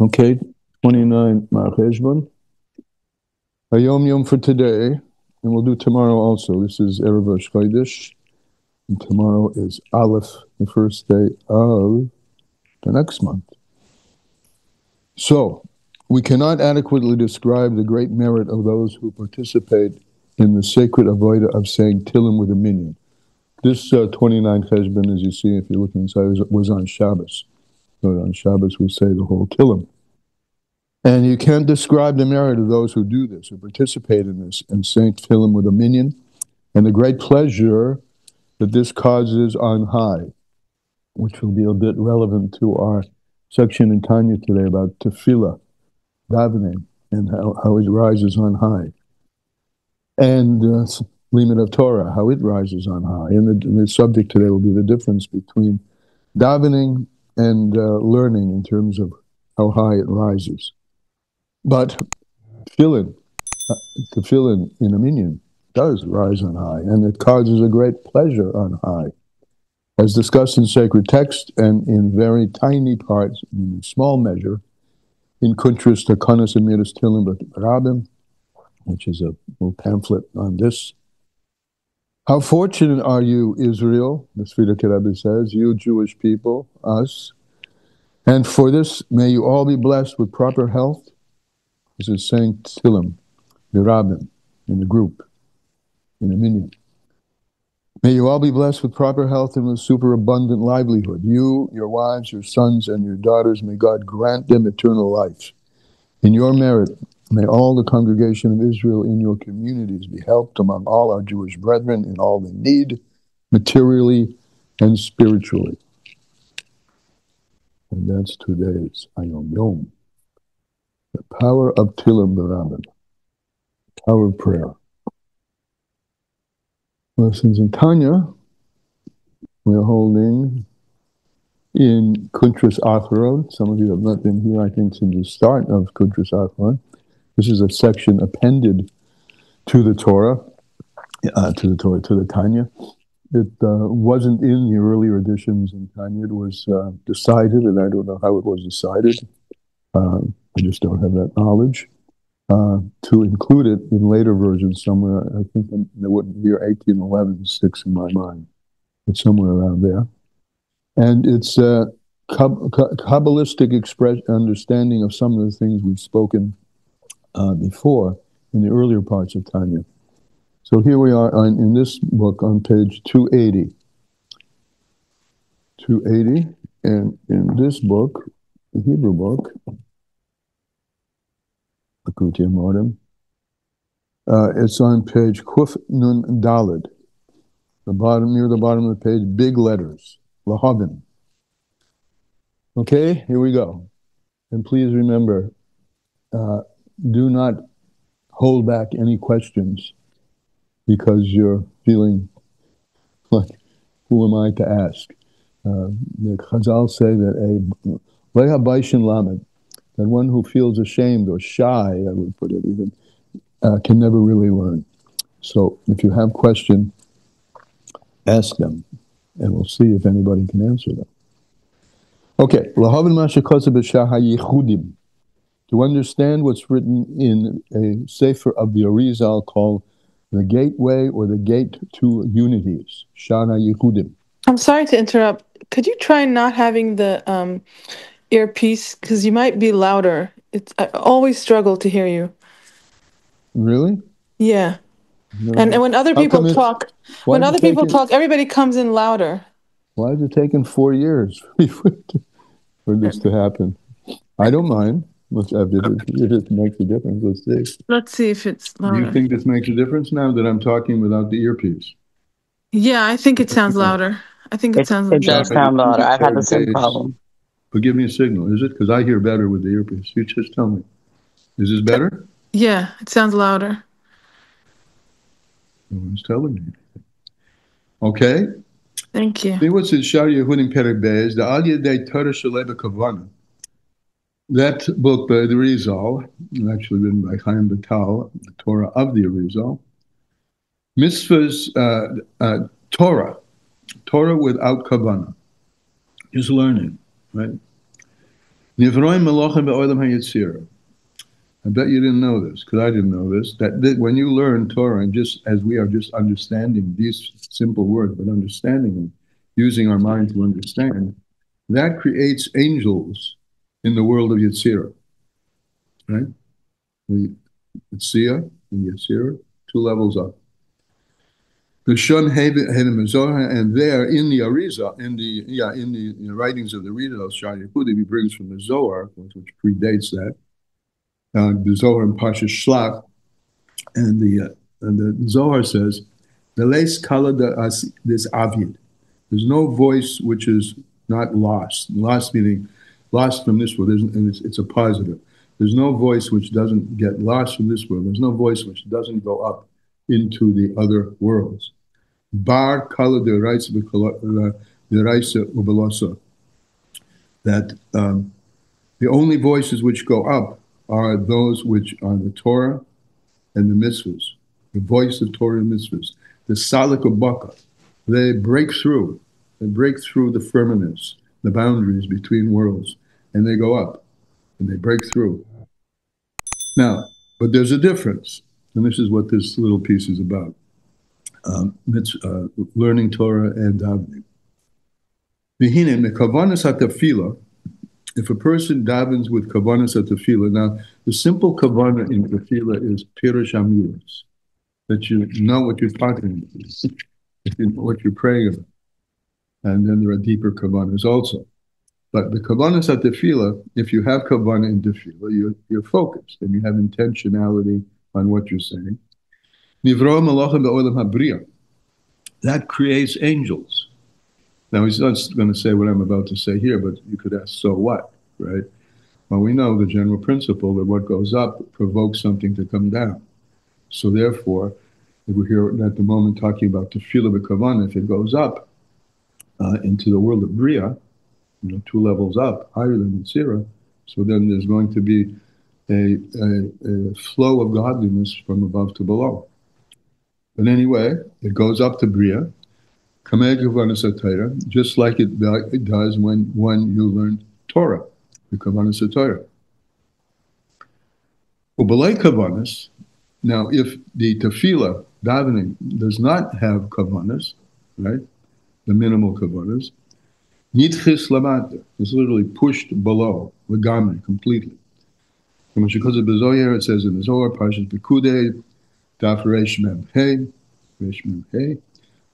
Okay, 29 Cheshbon. A Yom for today, and we'll do tomorrow also. This is Erev Rosh Chodesh, and tomorrow is Aleph, the first day of the next month. So, we cannot adequately describe the great merit of those who participate in the sacred avodah of saying Tillim with a minyan. This 29 Cheshbon, as you see, if you look inside, was on Shabbos. So on Shabbos we say the whole Tillim. And you can't describe the merit of those who do this, who participate in this, and saying Tillim with a minyan, and the great pleasure that this causes on high, which will be a bit relevant to our section in Tanya today about tefillah, davening, and how it rises on high. And limit of Torah, how it rises on high. And the subject today will be the difference between davening and learning in terms of how high it rises. But tefillin in a minyan does rise on high, and it causes a great pleasure on high, as discussed in sacred text and in very tiny parts, in small measure, in Kuntras Takanas Amidas Tillim Rabim, which is a little pamphlet on this. How fortunate are you, Israel, the Sfira Rebbe says, you Jewish people, us, and for this may you all be blessed with proper health. This is saying Tillim, the Rabbin, in a group, in a minyan. May you all be blessed with proper health and with superabundant livelihood. You, your wives, your sons, and your daughters, may God grant them eternal life. In your merit, may all the congregation of Israel in your communities be helped among all our Jewish brethren in all they need, materially and spiritually. And that's today's Hayom Yom. The power of Tillim B'Rabban. Power of prayer. Lessons in Tanya, we're holding in Kuntras Acharon. Some of you have not been here, I think, since the start of Kuntras Acharon. This is a section appended to the Torah, to the Tanya. It wasn't in the earlier editions in Tanya. It was decided, and I don't know how it was decided. I just don't have that knowledge. To include it in later versions somewhere, I think there wouldn't be 1811 sticks in my mind, but somewhere around there. And it's a Kabbalistic understanding of some of the things we've spoken before in the earlier parts of Tanya. So here we are in this book on page 280. 280, and in this book, the Hebrew book, it's on page Kuf Nun Daled, near the bottom of the page, big letters, Lahavin. Okay, here we go. And please remember, do not hold back any questions because you're feeling like, who am I to ask? The Chazal say that that one who feels ashamed or shy, I would put it even, can never really learn. So if you have questions, ask them, and we'll see if anybody can answer them. Okay, to understand what's written in a sefer of the Arizal called The Gateway or the Gate to Unities, Shana Yehudim. I'm sorry to interrupt. Could you try not having the earpiece, because you might be louder. I always struggle to hear you. Really? Yeah. No. And when other people talk, everybody comes in louder. Why has it taken 4 years for this to happen? I don't mind. If it makes a difference, let's see. Let's see if it's louder. Do you think this makes a difference now that I'm talking without the earpiece? Yeah, I think it sounds louder. It does sound louder. I've had the same problem. But give me a signal. Is it? Because I hear better with the earpiece. You just tell me. Is this better? Yeah, it sounds louder. No one's telling me. Okay. Thank you. See what's in Shar Yehudim Perek Beis, the Al Yedei Torah Shalei Kavana. That book by the Arizal, actually written by Chaim Vital, the Torah of the Arizal. Mitzvahs, Torah without kavana, just learning. right? Nivroim melochem be'olam hayetzira. I bet you didn't know this, because I didn't know this, that when you learn Torah, and just as we are just understanding these simple words, but understanding them, using our mind to understand, that creates angels in the world of Yetzirah, right? The Yetzirah and Yetzirah, two levels up. The Shon Hevim Zohar, and there in the Arizal, in the writings of the Arizal, Shar Yehudi, he brings from the Zohar, which predates that, the Zohar and Pasha Shlach, and the Zohar says, "Veles kala this avid." There's no voice which is not lost. Lost meaning lost from this world, and it's a positive. There's no voice which doesn't get lost from this world. There's no voice which doesn't go up into the other worlds. Bar kala the rights ubalosa. That the only voices which go up are those which are the Torah and the mitzvahs, the voice of Torah and mitzvahs, the salik baka. They break through. They break through the firmaments, the boundaries between worlds, and they go up, and they break through. Now, but there's a difference, and this is what this little piece is about. Learning Torah and davening. If a person davens with kavanas at tefillah, now the simple kavana in tefillah is pirush amilas, that you know what you're talking about, what you're praying about. And then there are deeper kavanas also. But the kavanas at tefillah, if you have kavana in tefillah, you're focused and you have intentionality on what you're saying. Nivro malachim be'olam habriya. That creates angels. Now, he's not going to say what I'm about to say here, but you could ask, so what, right? Well, we know the general principle that what goes up provokes something to come down. So therefore, if we're here at the moment talking about tefillah b'kavana, if it goes up into the world of Bria, two levels up, higher than Yetzirah, so then there's going to be a flow of godliness from above to below. But anyway, it goes up to Bria, just like it does when you learn Torah, the kavanas Torah. Ubelay kavanas. Now, if the tefillah davening does not have kavanas, right, the minimal kavanas, nitchis lamata is literally pushed below legamri completely. Because of the Zohar, it says in the Zohar, Parshas Pekudei, Daf Reish Mem Hey,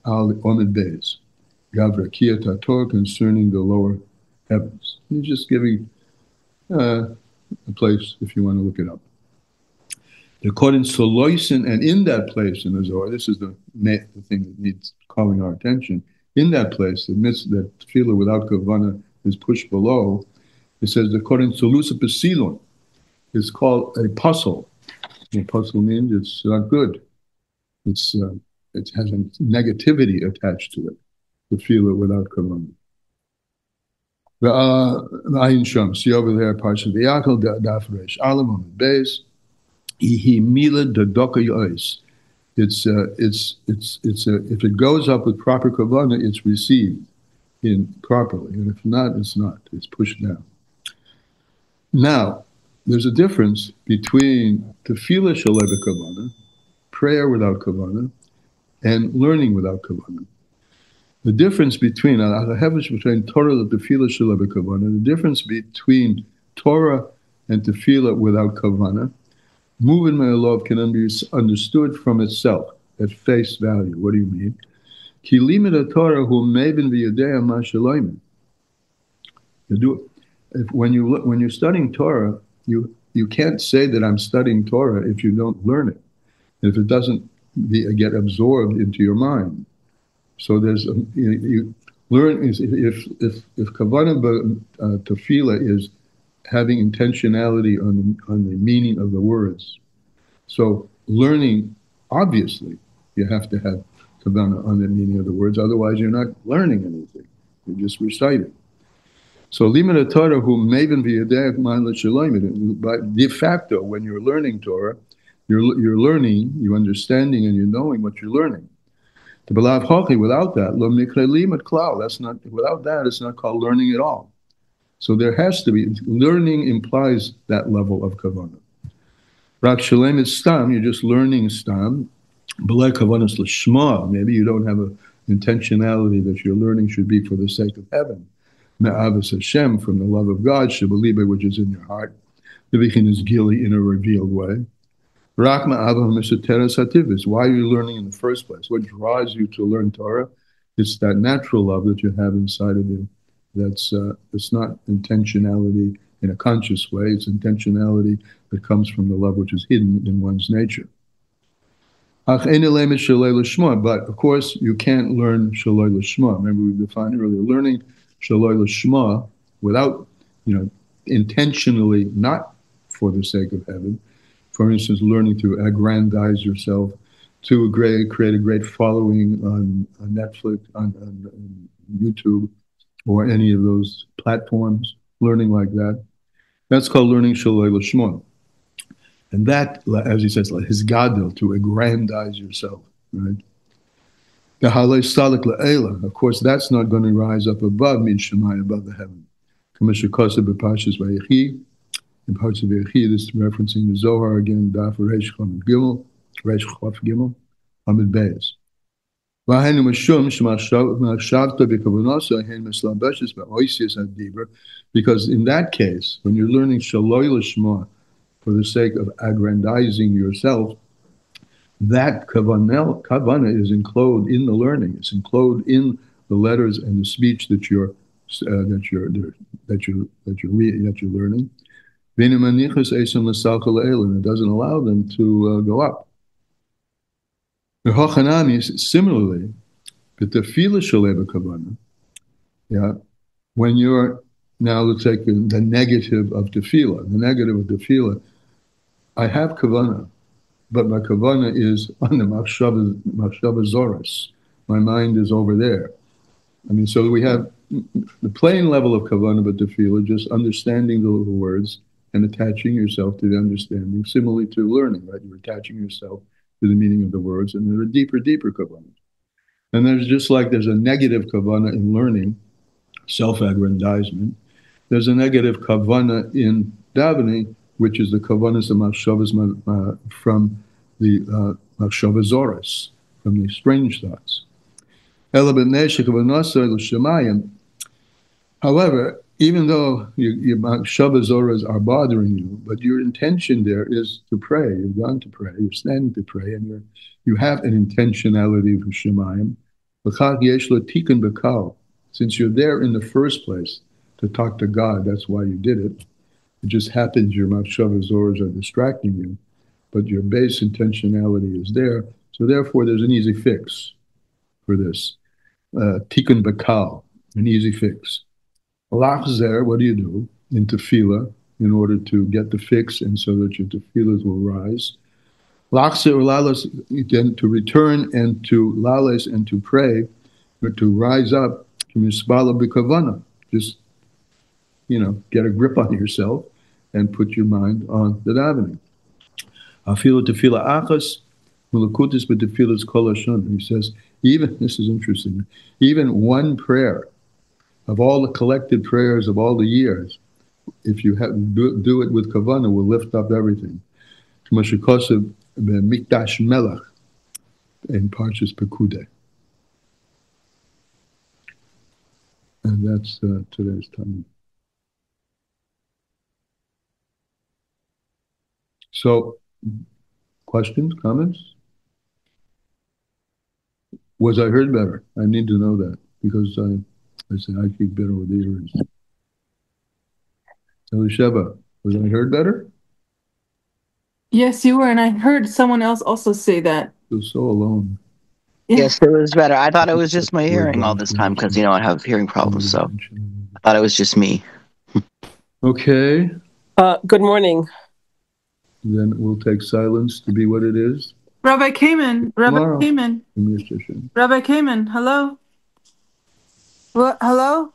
Al Omed Beis. Gavra Kiyat Torah concerning the lower heavens. He's just giving a place if you want to look it up. According to Loisin, and in that place in the Zohar, this is the thing that needs calling our attention. In that place, that tefillah without kavana is pushed below. It says according to Lucipasilon, it's called a puzzle. A puzzle means it's not good. It has a negativity attached to it. Tefillah without kavanah. V'ayin sham. See over there, Parshat V'yakal daf reish aleph on the base. Ihi mila dadoka yois. It's if it goes up with proper kavanah, it's received in properly, and if not, it's not. It's pushed down. Now, there's a difference between tefillah shalei b'kavanah, prayer without kavanah, and learning without kavanah. The difference between Torah and tefillah shalei b'kavanah, the difference between Torah and tefillah without kavanah, moving my love can be understood from itself at face value. What do you mean? Ki limit Torah hu mevin v'yadei ma shalayim. You do it. When you're studying Torah, you can't say that I'm studying Torah if you don't learn it, if it doesn't get absorbed into your mind. So there's you learn if kavana tefillah is having intentionality on the meaning of the words. So learning, obviously, you have to have kavana on the meaning of the words. Otherwise, you're not learning anything. You're just reciting. So limit Torah who maven v'yadei man l'shalayim. But de facto, when you're learning Torah, you're learning, you're understanding, and you're knowing what you're learning. To belav hochi, without that, lo mikra limit klal. That's not, without that, it's not called learning at all. So there has to be, learning implies that level of kavana. Rak shalem is stam, you're just learning stam. B'lei kavanas l'shma, maybe you don't have an intentionality that your learning should be for the sake of heaven. Me'avas Hashem, from the love of God, shabaliba, which is in your heart. The vichin is gili in a revealed way. Rak ma'avah misateres hativis. Why are you learning in the first place? What draws you to learn Torah? It's that natural love that you have inside of you. That's it's not intentionality in a conscious way. It's intentionality that comes from the love which is hidden in one's nature. But of course, you can't learn shaloi l'shma. Remember, we defined earlier, learning shaloi l'shma without, intentionally, not for the sake of heaven. For instance, learning to aggrandize yourself, to create a great following on Netflix, on YouTube, or any of those platforms, learning like that. That's called learning shaloi l'shma. And that, as he says, like his gadol, to aggrandize yourself, right? The halei salik la'ela, of course, that's not going to rise up above min shemai, above the heaven. K'masher kosev b'parshas vayechi, in parts of Vayechi, this is referencing the Zohar again, Daf Reish Chof Gimel, Amid Beis. V'hainu mashum shemachshavta b'kavanosa hein meslabeshes ba'oisius ad-dibur, because in that case, when you're learning shaloi l'shma, for the sake of aggrandizing yourself, that kavana is enclosed in the learning. It's enclosed in the letters and the speech that you're learning. And it doesn't allow them to go up. Similarly, when you're now, let's take the negative of tefillah. The negative of tefillah, I have kavana, but my kavana is on the machshava zoros. My mind is over there. So we have the plain level of kavana, but tefillah, just understanding the little words and attaching yourself to the understanding, similarly to learning, right? You're attaching yourself to the meaning of the words, and there are deeper kavana. And there's a negative kavana in learning, self-aggrandizement. There's a negative kavana in davening, which is the kavanas of machshavas from the machshava zoros, from the strange thoughts. However, even though your machshava zoros are bothering you, but your intention there is to pray. You've gone to pray. You're standing to pray, and you have an intentionality of shemayim. Since you're there in the first place to talk to God, that's why you did it. It just happens your machshava zoros are distracting you, but your base intentionality is there. So therefore, there's an easy fix for this. Tikkun bakal, an easy fix. Lachzer, what do you do in tefillah in order to get the fix and so that your tefillahs will rise? Lachzer lalas, then to return and to lales and to pray, or to rise up, to mispala b'kavana. Just, get a grip on yourself and put your mind on the davening. Afilu tefillah achas, mulakutis b'tefillahs kol hashon. He says, this is interesting, even one prayer of all the collected prayers of all the years, if you do it with kavana, will lift up everything. K'masher kosev b'mikdash melech in Parshas Pekudei. And that's today's time. So, questions, comments? Was I heard better? I need to know that, because I say I keep better with the ears. Elisheva, was I heard better? Yes, you were, and I heard someone else also say that. I feel so alone. Yeah. Yes, it was better. I thought it was just my hearing all this time because, I have hearing problems, so I thought it was just me. Okay. Good morning. Then we'll take silence to be what it is. Rabbi Kamen, Tomorrow. Rabbi Kamen, hello? What, hello?